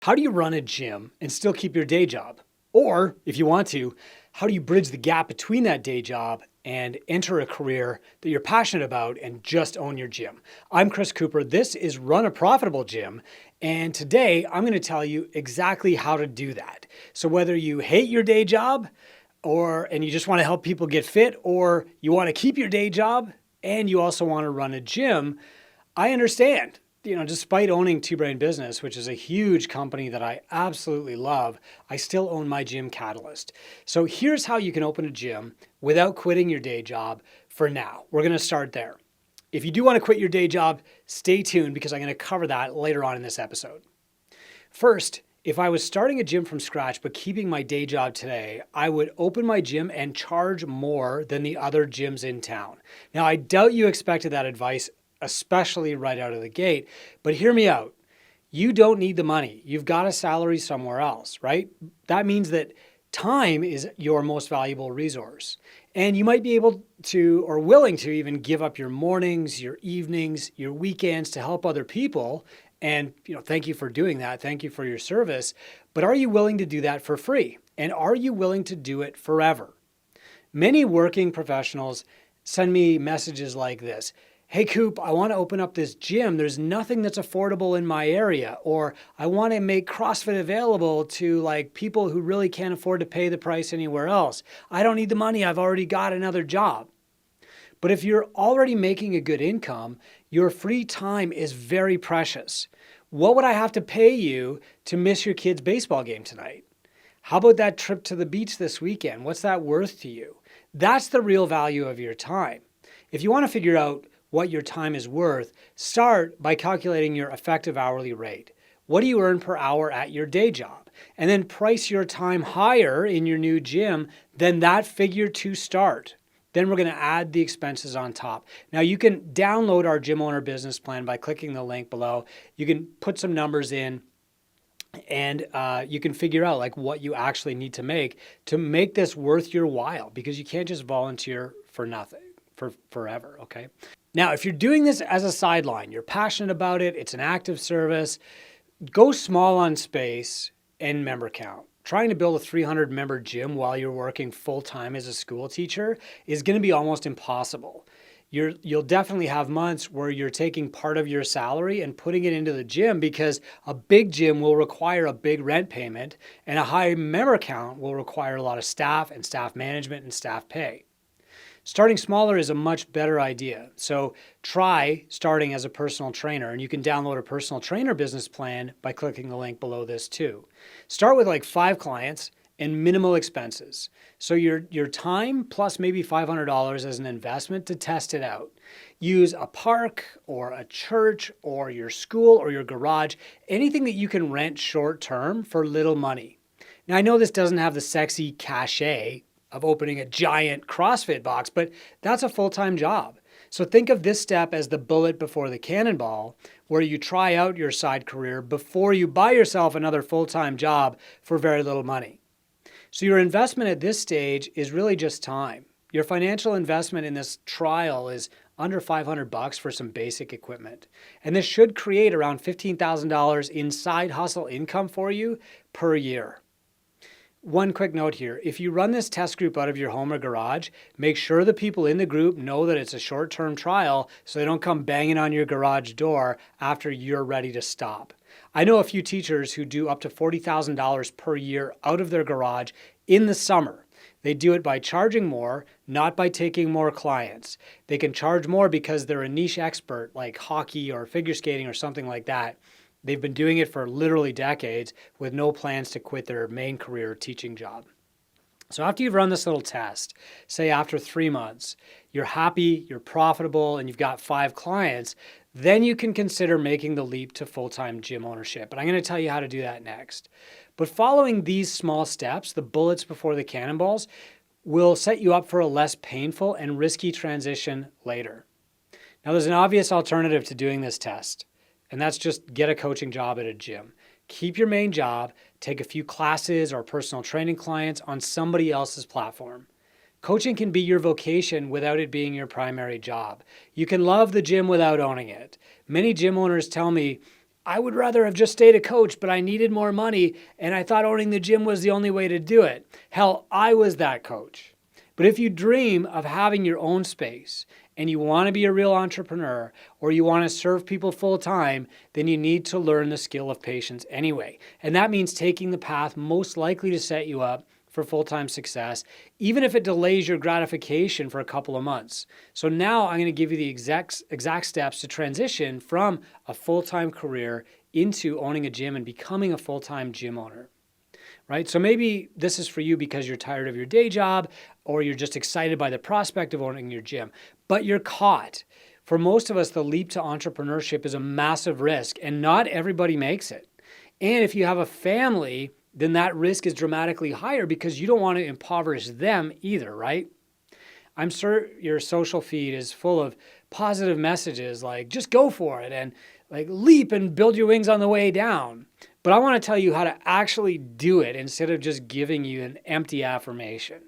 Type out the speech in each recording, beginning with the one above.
How do you run a gym and still keep your day job? Or, if you want to, how do you bridge the gap between that day job and enter a career that you're passionate about and just own your gym? I'm Chris Cooper. This is Run a Profitable Gym. And today I'm going to tell you exactly how to do that. So whether you hate your day job and you just want to help people get fit, or you want to keep your day job and you also want to run a gym, I understand. Despite owning Two Brain Business, which is a huge company that I absolutely love, I still own my gym Catalyst. So here's how you can open a gym without quitting your day job for now. We're going to start there. If you do want to quit your day job, stay tuned because I'm going to cover that later on in this episode. First, if I was starting a gym from scratch but keeping my day job today, I would open my gym and charge more than the other gyms in town. Now, I doubt you expected that advice, especially right out of the gate. But hear me out. You don't need the money. You've got a salary somewhere else, right? That means that time is your most valuable resource. And you might be able to, or willing to, even give up your mornings, your evenings, your weekends to help other people. And thank you for doing that. Thank you for your service. But are you willing to do that for free? And are you willing to do it forever? Many working professionals send me messages like this. Hey, Coop, I want to open up this gym. There's nothing that's affordable in my area. Or I want to make CrossFit available to people who really can't afford to pay the price anywhere else. I don't need the money. I've already got another job. But if you're already making a good income, your free time is very precious. What would I have to pay you to miss your kid's baseball game tonight? How about that trip to the beach this weekend? What's that worth to you? That's the real value of your time. If you want to figure out what your time is worth, start by calculating your effective hourly rate. What do you earn per hour at your day job? And then price your time higher in your new gym than that figure to start. Then we're going to add the expenses on top. Now you can download our gym owner business plan by clicking the link below. You can put some numbers in and you can figure out what you actually need to make this worth your while, because you can't just volunteer for nothing forever, okay? Now, if you're doing this as a sideline, you're passionate about it, it's an active service, go small on space and member count. Trying to build a 300-member gym while you're working full-time as a school teacher is going to be almost impossible. You'll definitely have months where you're taking part of your salary and putting it into the gym, because a big gym will require a big rent payment, and a high member count will require a lot of staff and staff management and staff pay. Starting smaller is a much better idea. So try starting as a personal trainer, and you can download a personal trainer business plan by clicking the link below this too. Start with 5 clients and minimal expenses. So your time plus maybe $500 as an investment to test it out. Use a park or a church or your school or your garage, anything that you can rent short term for little money. Now I know this doesn't have the sexy cachet of opening a giant CrossFit box, but that's a full-time job. So think of this step as the bullet before the cannonball, where you try out your side career before you buy yourself another full-time job for very little money. So your investment at this stage is really just time. Your financial investment in this trial is under $500 for some basic equipment. And this should create around $15,000 in side hustle income for you per year. One quick note here, if you run this test group out of your home or garage, make sure the people in the group know that it's a short-term trial so they don't come banging on your garage door after you're ready to stop. I know a few teachers who do up to $40,000 per year out of their garage in the summer. They do it by charging more, not by taking more clients. They can charge more because they're a niche expert like hockey or figure skating or something like that. They've been doing it for literally decades with no plans to quit their main career teaching job. So after you've run this little test, say after 3 months, you're happy, you're profitable, and you've got 5 clients, then you can consider making the leap to full-time gym ownership. And I'm going to tell you how to do that next. But following these small steps, the bullets before the cannonballs, will set you up for a less painful and risky transition later. Now, there's an obvious alternative to doing this test, and that's just get a coaching job at a gym. Keep your main job, take a few classes or personal training clients on somebody else's platform. Coaching can be your vocation without it being your primary job. You can love the gym without owning it. Many gym owners tell me I would rather have just stayed a coach, but I needed more money and I thought owning the gym was the only way to do it. Hell, I was that coach. But if you dream of having your own space and you want to be a real entrepreneur or you want to serve people full time, then you need to learn the skill of patience anyway. And that means taking the path most likely to set you up for full-time success, even if it delays your gratification for a couple of months. So now I'm going to give you the exact steps to transition from a full-time career into owning a gym and becoming a full-time gym owner. Right? So maybe this is for you because you're tired of your day job or you're just excited by the prospect of owning your gym, but you're caught. For most of us, the leap to entrepreneurship is a massive risk and not everybody makes it. And if you have a family, then that risk is dramatically higher because you don't want to impoverish them either, right? I'm sure your social feed is full of positive messages like just go for it and like leap and build your wings on the way down. But I want to tell you how to actually do it instead of just giving you an empty affirmation.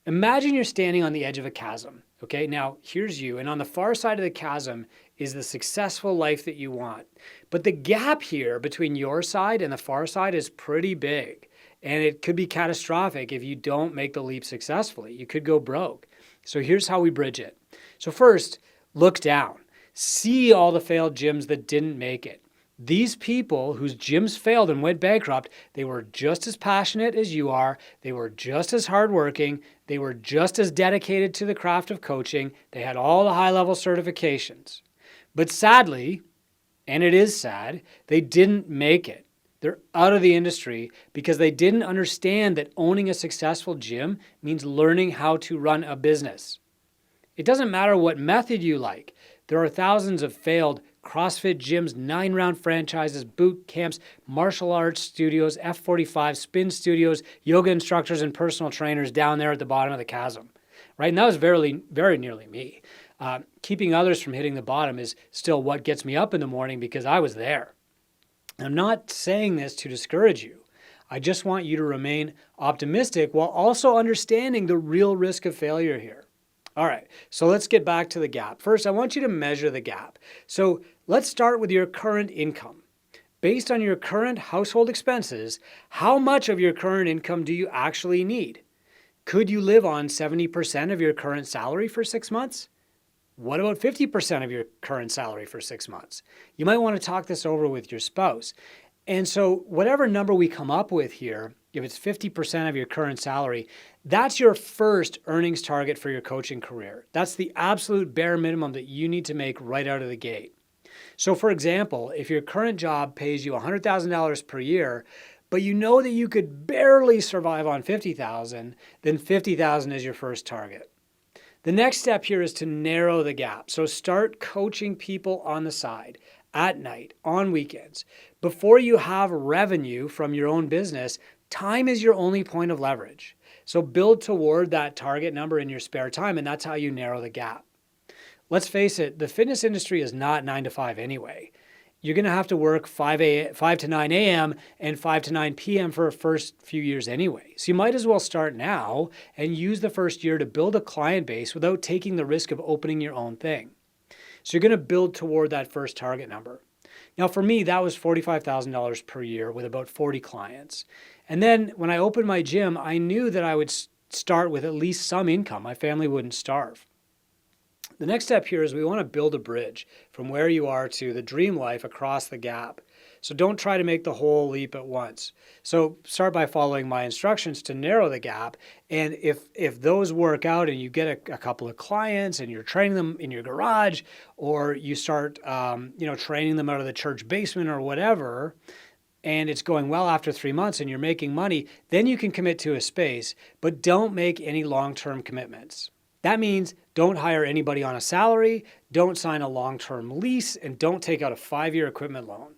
Imagine you're standing on the edge of a chasm. Okay, now here's you, and on the far side of the chasm is the successful life that you want. But the gap here between your side and the far side is pretty big, and it could be catastrophic if you don't make the leap successfully. You could go broke. So here's how we bridge it. So first, look down. See all the failed gyms that didn't make it. These people whose gyms failed and went bankrupt, they were just as passionate as you are. They were just as hardworking. They were just as dedicated to the craft of coaching. They had all the high-level certifications. But sadly, and it is sad, they didn't make it. They're out of the industry because they didn't understand that owning a successful gym means learning how to run a business. It doesn't matter what method you like. There are thousands of failed CrossFit gyms, 9-round franchises, boot camps, martial arts studios, F45, spin studios, yoga instructors, and personal trainers down there at the bottom of the chasm, right? And that was very, very nearly me. Keeping others from hitting the bottom is still what gets me up in the morning because I was there. I'm not saying this to discourage you. I just want you to remain optimistic while also understanding the real risk of failure here. All right, so let's get back to the gap. First, I want you to measure the gap. So let's start with your current income. Based on your current household expenses, how much of your current income do you actually need? Could you live on 70% of your current salary for 6 months? What about 50% of your current salary for 6 months? You might want to talk this over with your spouse. And so whatever number we come up with here, if it's 50% of your current salary, that's your first earnings target for your coaching career. That's the absolute bare minimum that you need to make right out of the gate. So for example, if your current job pays you $100,000 per year, but you know that you could barely survive on $50,000, then $50,000 is your first target. The next step here is to narrow the gap. So start coaching people on the side, at night, on weekends. Before you have revenue from your own business, time is your only point of leverage. So build toward that target number in your spare time, and that's how you narrow the gap. Let's face it, the fitness industry is not 9 to 5 anyway. You're going to have to work 5 to 9 a.m. and 5 to 9 p.m. for the first few years anyway. So you might as well start now and use the first year to build a client base without taking the risk of opening your own thing. So you're going to build toward that first target number. Now for me, that was $45,000 per year with about 40 clients. And then when I opened my gym, I knew that I would start with at least some income. My family wouldn't starve. The next step here is we want to build a bridge from where you are to the dream life across the gap. So don't try to make the whole leap at once. So start by following my instructions to narrow the gap. And if those work out and you get a couple of clients and you're training them in your garage, or you start training them out of the church basement or whatever, and it's going well after 3 months and you're making money, then you can commit to a space, but don't make any long-term commitments. That means don't hire anybody on a salary, don't sign a long-term lease, and don't take out a 5-year equipment loan.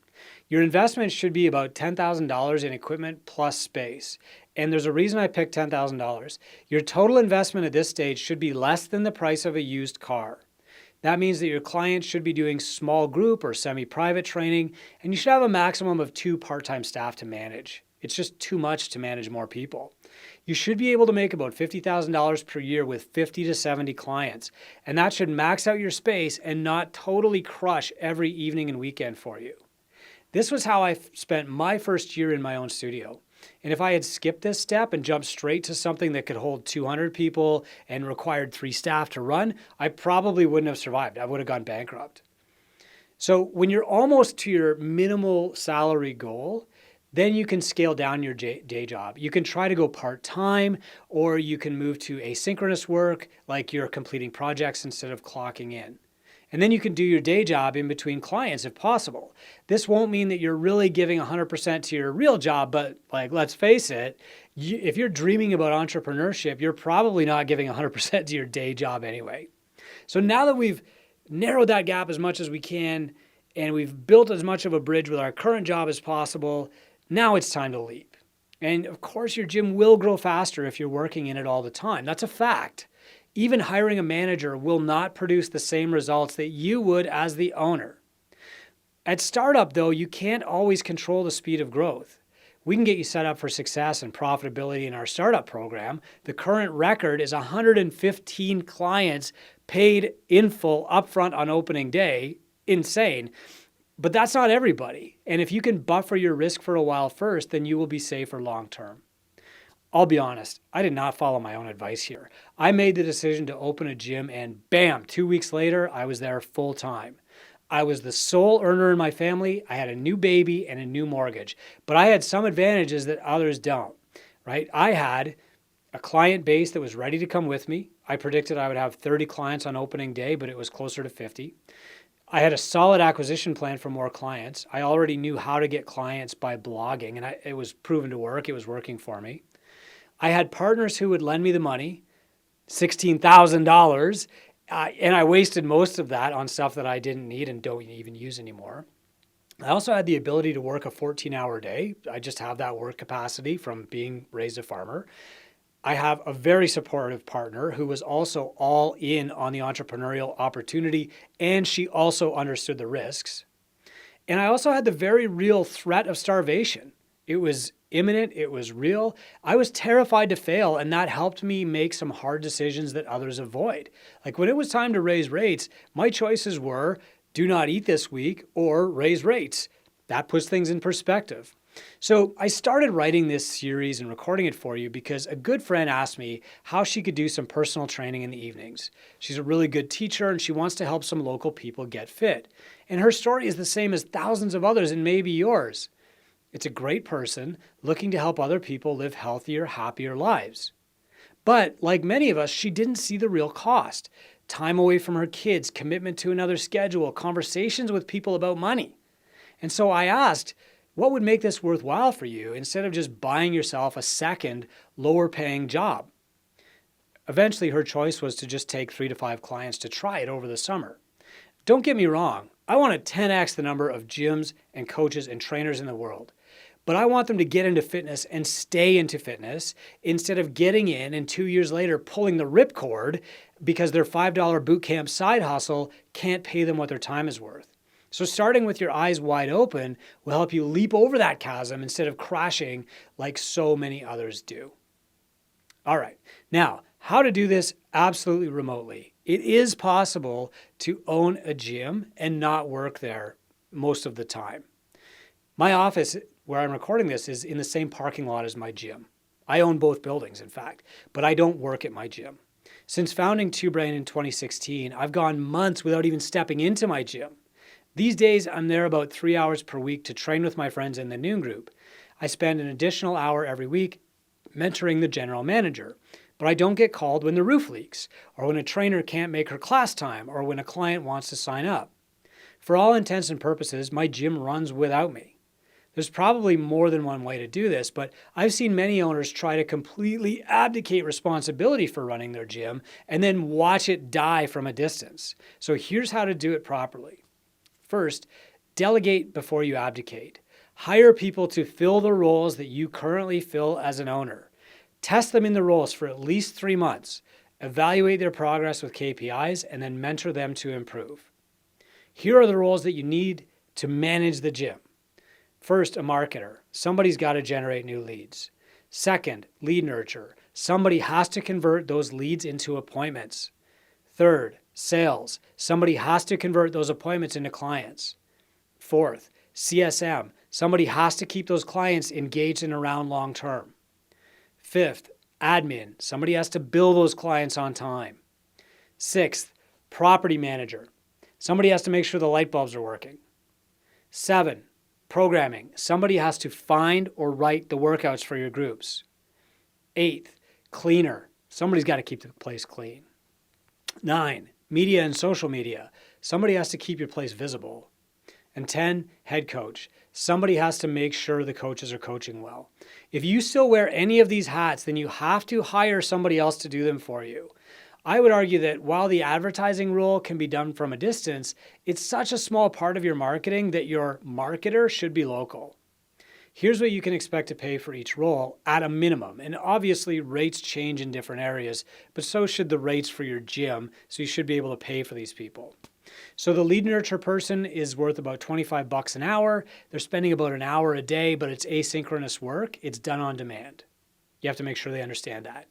Your investment should be about $10,000 in equipment plus space. And there's a reason I picked $10,000. Your total investment at this stage should be less than the price of a used car. That means that your client should be doing small group or semi-private training, and you should have a maximum of 2 part-time staff to manage. It's just too much to manage more people. You should be able to make about $50,000 per year with 50 to 70 clients, and that should max out your space and not totally crush every evening and weekend for you. This was how I spent my first year in my own studio. And if I had skipped this step and jumped straight to something that could hold 200 people and required 3 staff to run, I probably wouldn't have survived. I would have gone bankrupt. So when you're almost to your minimal salary goal, then you can scale down your day job. You can try to go part-time, or you can move to asynchronous work, like you're completing projects instead of clocking in. And then you can do your day job in between clients if possible. This won't mean that you're really giving 100% to your real job, but let's face it, if you're dreaming about entrepreneurship, you're probably not giving 100% to your day job anyway. So now that we've narrowed that gap as much as we can, and we've built as much of a bridge with our current job as possible, now it's time to leap. And of course, your gym will grow faster if you're working in it all the time. That's a fact. Even hiring a manager will not produce the same results that you would as the owner. At startup, though, you can't always control the speed of growth. We can get you set up for success and profitability in our startup program. The current record is 115 clients paid in full upfront on opening day. Insane. But that's not everybody. And if you can buffer your risk for a while first, then you will be safer long term. I'll be honest, I did not follow my own advice here. I made the decision to open a gym and bam, 2 weeks later, I was there full time. I was the sole earner in my family. I had a new baby and a new mortgage, but I had some advantages that others don't, right? I had a client base that was ready to come with me. I predicted I would have 30 clients on opening day, but it was closer to 50. I had a solid acquisition plan for more clients. I already knew how to get clients by blogging, and it was proven to work. It was working for me. I had partners who would lend me the money, $16,000, and I wasted most of that on stuff that I didn't need and don't even use anymore. I also had the ability to work a 14-hour day. I just have that work capacity from being raised a farmer. I have a very supportive partner who was also all in on the entrepreneurial opportunity, and she also understood the risks. And I also had the very real threat of starvation. It was imminent, it was real. I was terrified to fail, and that helped me make some hard decisions that others avoid. Like when it was time to raise rates, my choices were do not eat this week or raise rates. That puts things in perspective. So I started writing this series and recording it for you because a good friend asked me how she could do some personal training in the evenings. She's a really good teacher and she wants to help some local people get fit. And her story is the same as thousands of others and maybe yours. It's a great person looking to help other people live healthier, happier lives. But like many of us, she didn't see the real cost. Time away from her kids, commitment to another schedule, conversations with people about money. And so I asked, what would make this worthwhile for you instead of just buying yourself a second, lower paying job? Eventually, her choice was to just take 3 to 5 clients to try it over the summer. Don't get me wrong. I want to 10x the number of gyms and coaches and trainers in the world. But I want them to get into fitness and stay into fitness instead of getting in and 2 years later pulling the ripcord because their $5 boot camp side hustle can't pay them what their time is worth. So starting with your eyes wide open will help you leap over that chasm instead of crashing like so many others do. All right, now how to do this absolutely remotely. It is possible to own a gym and not work there most of the time. My office, where I'm recording this, is in the same parking lot as my gym. I own both buildings, in fact, but I don't work at my gym. Since founding Two Brain in 2016, I've gone months without even stepping into my gym. These days, I'm there about 3 hours per week to train with my friends in the Noon Group. I spend an additional hour every week mentoring the general manager, but I don't get called when the roof leaks, or when a trainer can't make her class time, or when a client wants to sign up. For all intents and purposes, my gym runs without me. There's probably more than one way to do this, but I've seen many owners try to completely abdicate responsibility for running their gym and then watch it die from a distance. So here's how to do it properly. First, delegate before you abdicate. Hire people to fill the roles that you currently fill as an owner. Test them in the roles for at least 3 months. Evaluate their progress with KPIs and then mentor them to improve. Here are the roles that you need to manage the gym. First, a marketer. Somebody's got to generate new leads. Second, lead nurture. Somebody has to convert those leads into appointments. Third, sales. Somebody has to convert those appointments into clients. Fourth, CSM, somebody has to keep those clients engaged and around long term. Fifth, admin, somebody has to bill those clients on time. Sixth, property manager, somebody has to make sure the light bulbs are working. 7, programming, somebody has to find or write the workouts for your groups. 8th, cleaner, somebody's got to keep the place clean. 9, media and social media, somebody has to keep your place visible. And 10, head coach, somebody has to make sure the coaches are coaching well. If you still wear any of these hats, then you have to hire somebody else to do them for you. I would argue that while the advertising role can be done from a distance, it's such a small part of your marketing that your marketer should be local. Here's what you can expect to pay for each role at a minimum. And obviously rates change in different areas, but so should the rates for your gym. So you should be able to pay for these people. So the lead nurture person is worth about $25 an hour. They're spending about an hour a day, but it's asynchronous work. It's done on demand. You have to make sure they understand that.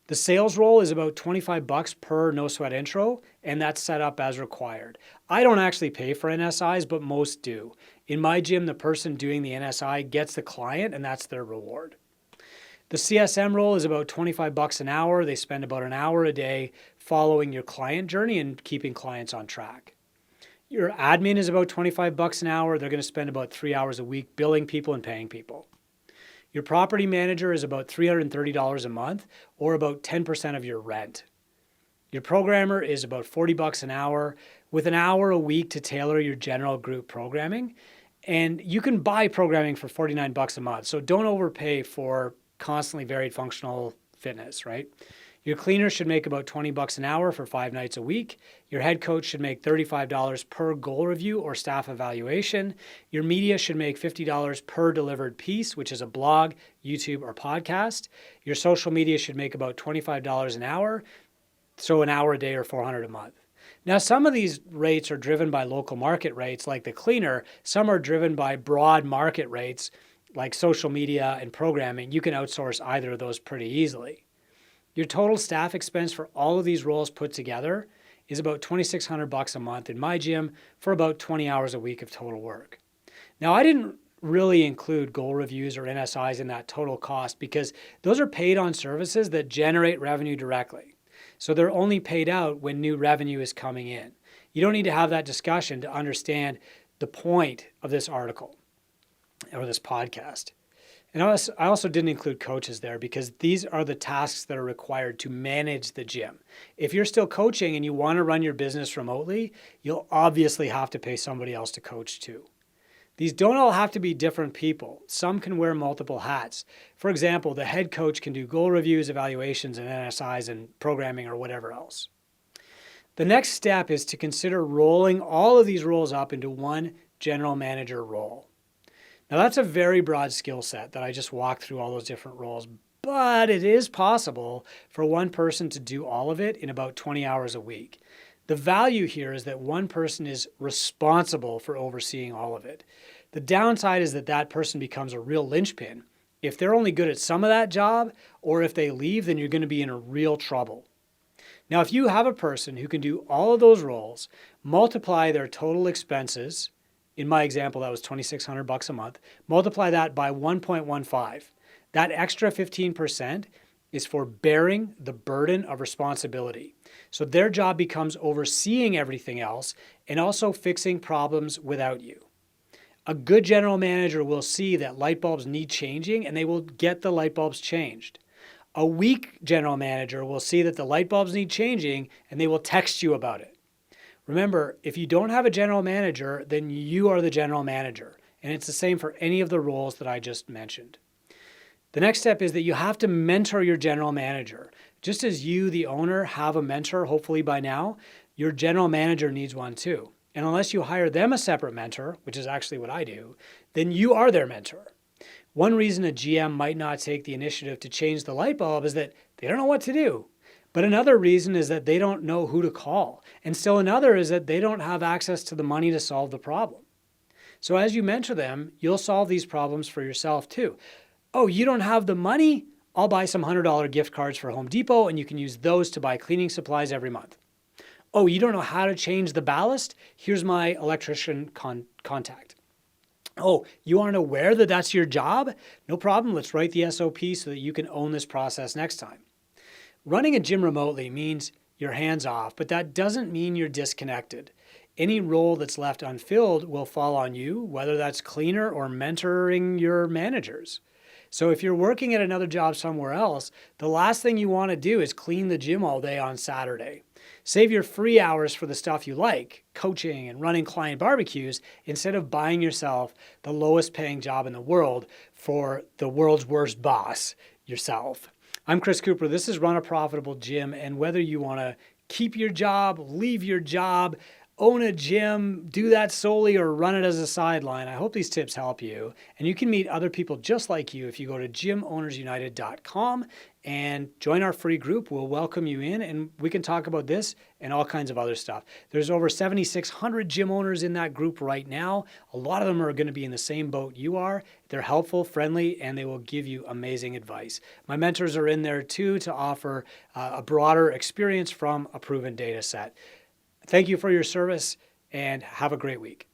The sales role is about $25 per no sweat intro, and that's set up as required. I don't actually pay for NSIs, but most do. In my gym, the person doing the NSI gets the client, and that's their reward. The CSM role is about $25 an hour. They spend about an hour a day following your client journey and keeping clients on track. Your admin is about $25 an hour. They're going to spend about 3 hours a week billing people and paying people. Your property manager is about $330 a month, or about 10% of your rent. Your programmer is about $40 an hour, with an hour a week to tailor your general group programming. And you can buy programming for $49 a month, so don't overpay for constantly varied functional fitness, right? Your cleaner should make about $20 an hour for 5 nights a week. Your head coach should make $35 per goal review or staff evaluation. Your media should make $50 per delivered piece, which is a blog, YouTube, or podcast. Your social media should make about $25 an hour, so an hour a day or $400 a month. Now, some of these rates are driven by local market rates, like the cleaner. Some are driven by broad market rates, like social media and programming. You can outsource either of those pretty easily. Your total staff expense for all of these roles put together is about $2,600 a month in my gym for about 20 hours a week of total work. Now, I didn't really include goal reviews or NSIs in that total cost because those are paid on services that generate revenue directly. So they're only paid out when new revenue is coming in. You don't need to have that discussion to understand the point of this article or this podcast. And I also didn't include coaches there because these are the tasks that are required to manage the gym. If you're still coaching and you want to run your business remotely, you'll obviously have to pay somebody else to coach too. These don't all have to be different people. Some can wear multiple hats. For example, the head coach can do goal reviews, evaluations, and NSIs and programming or whatever else. The next step is to consider rolling all of these roles up into one general manager role. Now, that's a very broad skill set that I just walked through all those different roles, but it is possible for one person to do all of it in about 20 hours a week. The value here is that one person is responsible for overseeing all of it. The downside is that that person becomes a real linchpin. If they're only good at some of that job, or if they leave, then you're going to be in a real trouble. Now, if you have a person who can do all of those roles, multiply their total expenses. In my example, that was $2,600 a month. Multiply that by 1.15. That extra 15% is for bearing the burden of responsibility. So their job becomes overseeing everything else and also fixing problems without you. A good general manager will see that light bulbs need changing and they will get the light bulbs changed. A weak general manager will see that the light bulbs need changing and they will text you about it. Remember, if you don't have a general manager, then you are the general manager. And it's the same for any of the roles that I just mentioned. The next step is that you have to mentor your general manager. Just as you, the owner, have a mentor, hopefully by now, your general manager needs one too. And unless you hire them a separate mentor, which is actually what I do, then you are their mentor. One reason a GM might not take the initiative to change the light bulb is that they don't know what to do. But another reason is that they don't know who to call. And still another is that they don't have access to the money to solve the problem. So as you mentor them, you'll solve these problems for yourself too. Oh, you don't have the money? I'll buy some $100 gift cards for Home Depot and you can use those to buy cleaning supplies every month. Oh, you don't know how to change the ballast? Here's my electrician contact. Oh, you aren't aware that that's your job? No problem. Let's write the SOP so that you can own this process next time. Running a gym remotely means you're hands off, but that doesn't mean you're disconnected. Any role that's left unfilled will fall on you, whether that's cleaner or mentoring your managers. So if you're working at another job somewhere else, the last thing you want to do is clean the gym all day on Saturday. Save your free hours for the stuff you like, coaching and running client barbecues, instead of buying yourself the lowest paying job in the world for the world's worst boss, yourself. I'm Chris Cooper. This is Run a Profitable Gym. And whether you want to keep your job, leave your job, own a gym, do that solely, or run it as a sideline, I hope these tips help you. And you can meet other people just like you if you go to gymownersunited.com and join our free group. We'll welcome you in and we can talk about this and all kinds of other stuff. There's over 7,600 gym owners in that group right now. A lot of them are going to be in the same boat you are. They're helpful, friendly, and they will give you amazing advice. My mentors are in there too to offer a broader experience from a proven data set. Thank you for your service and have a great week.